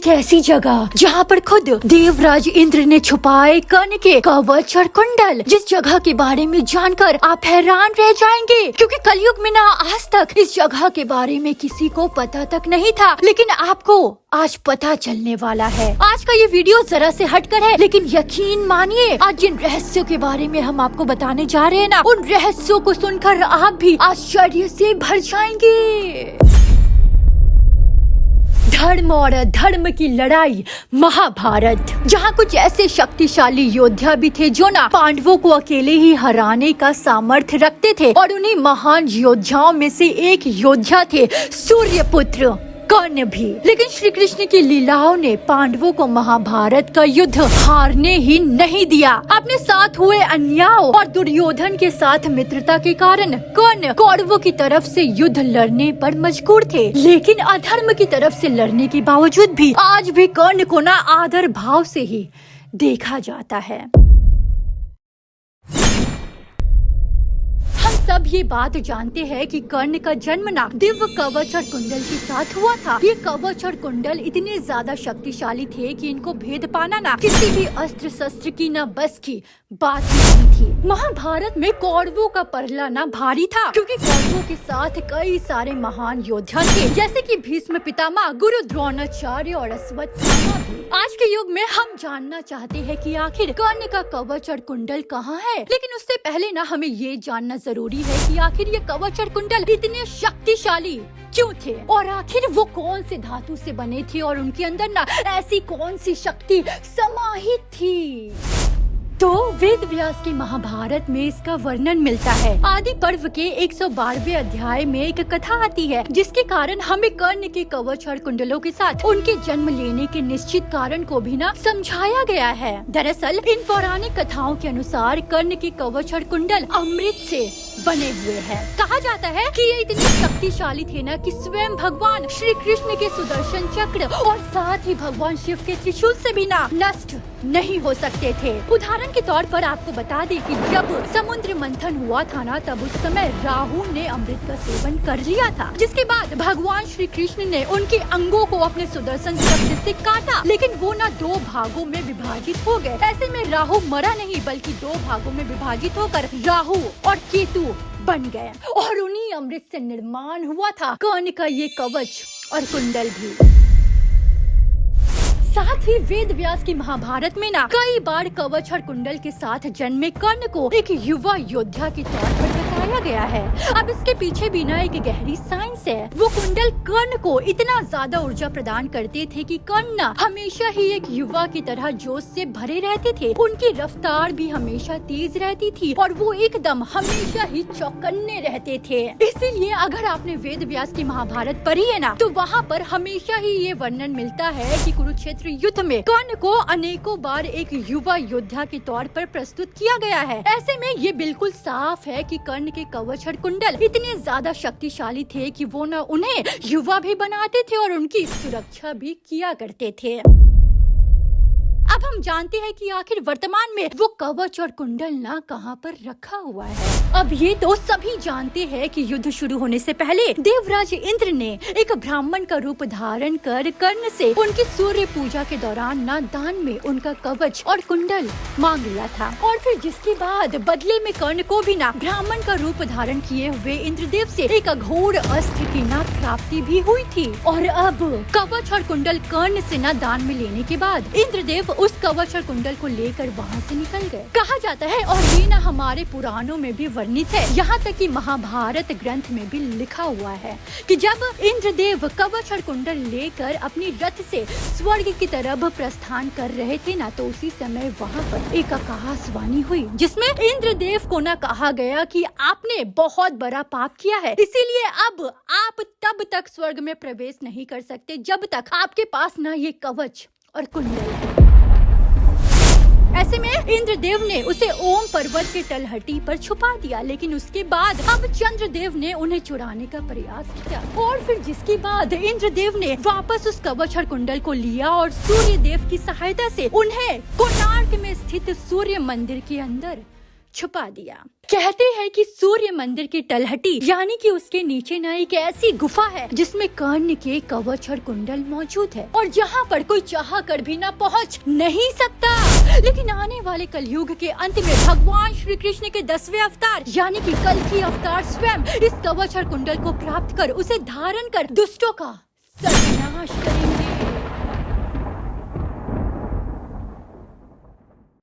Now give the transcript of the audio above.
एक ऐसी जगह जहाँ पर खुद देवराज इंद्र ने छुपाए कर्ण के कवच और कुंडल। जिस जगह के बारे में जानकर आप हैरान रह जाएंगे, क्योंकि कलयुग में ना आज तक इस जगह के बारे में किसी को पता तक नहीं था, लेकिन आपको आज पता चलने वाला है। आज का ये वीडियो जरा से हटकर है, लेकिन यकीन मानिए आज जिन रहस्यों के बारे में हम आपको बताने जा रहे हैं ना, उन रहस्यों को सुनकर आप भी आश्चर्य से भर जाएंगे। धर्म और अधर्म की लड़ाई महाभारत, जहाँ कुछ ऐसे शक्तिशाली योद्धा भी थे जो ना पांडवों को अकेले ही हराने का सामर्थ्य रखते थे, और उन्हीं महान योद्धाओं में से एक योद्धा थे सूर्यपुत्र कर्ण भी। लेकिन श्री कृष्ण की लीलाओं ने पांडवों को महाभारत का युद्ध हारने ही नहीं दिया। अपने साथ हुए अन्याय और दुर्योधन के साथ मित्रता के कारण कर्ण कौरवों की तरफ से युद्ध लड़ने पर मजबूर थे, लेकिन अधर्म की तरफ से लड़ने के बावजूद भी आज भी कर्ण को ना आदर भाव से ही देखा जाता है। सब ये बात जानते हैं कि कर्ण का जन्म ना दिव्य कवच और कुंडल के साथ हुआ था। ये कवच और कुंडल इतने ज्यादा शक्तिशाली थे कि इनको भेद पाना ना किसी भी अस्त्र शस्त्र की ना बस की बात नहीं थी। महाभारत में कौरवों का पहला ना भारी था, क्योंकि कौरवों के साथ कई सारे महान योद्धा थे, जैसे कि भीष्म पितामह, गुरु द्रोणाचार्य और अश्वत्थामा भी। आज के युग में हम जानना चाहते हैं कि आखिर कर्ण का कवच और कुंडल कहाँ है, लेकिन उससे पहले ना हमें ये जानना जरूरी है कि आखिर ये कवच और कुंडल इतने शक्तिशाली क्यों थे, और आखिर वो कौन से धातु से बने थे, और उनके अंदर ना ऐसी कौन सी शक्ति समाहित थी। तो वेद व्यास के महाभारत में इसका वर्णन मिलता है। आदि पर्व के 112वें अध्याय में एक कथा आती है, जिसके कारण हमें कर्ण के कवच और कुंडलों के साथ उनके जन्म लेने के निश्चित कारण को भी ना समझाया गया है। दरअसल इन पौराणिक कथाओं के अनुसार कर्ण के कवच और कुंडल अमृत से बने हुए हैं। कहा जाता है कि ये इतने शक्तिशाली थे ना कि स्वयं भगवान श्री कृष्ण के सुदर्शन चक्र और साथ ही भगवान शिव के त्रिशूल से भी ना नष्ट नहीं हो सकते थे। उदाहरण के तौर पर आपको बता दें कि जब समुद्र मंथन हुआ था ना, तब उस समय राहु ने अमृत का सेवन कर लिया था, जिसके बाद भगवान श्री कृष्ण ने उनके अंगों को अपने सुदर्शन चक्र से काटा, लेकिन वो ना 2 भागों में विभाजित हो गए। ऐसे में राहु मरा नहीं, बल्कि 2 भागों में विभाजित होकर राहु और केतु बन गए, और उन्हीं अमृत से निर्माण हुआ था कर्ण का ये कवच और कुंडल भी। साथ ही वेद व्यास की महाभारत में ना कई बार कवच और कुंडल के साथ जन्मे कर्ण को एक युवा योद्धा के तौर पर बताया गया है। अब इसके पीछे भी ना एक गहरी साइंस है। वो कुंडल कर्ण को इतना ज्यादा ऊर्जा प्रदान करते थे कि कर्ण ना हमेशा ही एक युवा की तरह जोश से भरे रहते थे। उनकी रफ्तार भी हमेशा तेज रहती थी, और वो एकदम हमेशा ही चौकन्ने रहते थे। इसीलिए अगर आपने वेद व्यास की महाभारत पढ़ी है ना, तो वहाँ पर हमेशा ही ये वर्णन मिलता है कि कुरुक्षेत्र युद्ध में कर्ण को अनेकों बार एक युवा योद्धा के तौर पर प्रस्तुत किया गया है। ऐसे में ये बिल्कुल साफ है कि कर्ण के कवच और कुंडल इतने ज्यादा शक्तिशाली थे कि वो न उन्हें युवा भी बनाते थे और उनकी सुरक्षा भी किया करते थे। अब हम जानते हैं कि आखिर वर्तमान में वो कवच और कुंडल ना कहाँ पर रखा हुआ है। अब ये तो सभी जानते हैं कि युद्ध शुरू होने से पहले देवराज इंद्र ने एक ब्राह्मण का रूप धारण कर कर्ण से उनकी सूर्य पूजा के दौरान ना दान में उनका कवच और कुंडल मांग लिया था, और फिर जिसके बाद बदले में कर्ण को भी ना ब्राह्मण का रूप धारण किए हुए इंद्रदेव से एक अघोर अस्त्र की ना प्राप्ति भी हुई थी। और अब कवच और कुंडल कर्ण से ना दान में लेने के बाद इंद्रदेव उस कवच और कुंडल को लेकर वहाँ से निकल गए। कहा जाता है, और ये ना हमारे पुराणों में भी वर्णित है, यहाँ तक कि महाभारत ग्रंथ में भी लिखा हुआ है कि जब इंद्रदेव कवच और कुंडल लेकर अपनी रथ से स्वर्ग की तरफ प्रस्थान कर रहे थे ना, तो उसी समय वहाँ पर एक आकाशवाणी हुई, जिसमें इंद्रदेव को ना कहा गया कि आपने बहुत बड़ा पाप किया है, इसीलिए अब आप तब तक स्वर्ग में प्रवेश नहीं कर सकते जब तक आपके पास ना ये कवच और कुंडल है। ऐसे में इंद्रदेव ने उसे ओम पर्वत के तलहटी पर छुपा दिया, लेकिन उसके बाद अब चंद्रदेव ने उन्हें चुराने का प्रयास किया, और फिर जिसके बाद इंद्रदेव ने वापस उस कवच और कुंडल को लिया और सूर्य देव की सहायता से उन्हें कोणार्क में स्थित सूर्य मंदिर के अंदर छुपा दिया। कहते हैं कि सूर्य मंदिर की तलहटी यानी कि उसके नीचे ना एक ऐसी गुफा है जिसमें कर्ण के कवच और कुंडल मौजूद है और जहाँ पर कोई चाह कर भी ना पहुँच नहीं सकता। लेकिन आने वाले कलयुग के अंत में भगवान श्री कृष्ण के 10वें अवतार यानी कि कल्कि अवतार स्वयं इस कवच और कुंडल को प्राप्त कर उसे धारण कर दुष्टों का सर्वनाश कर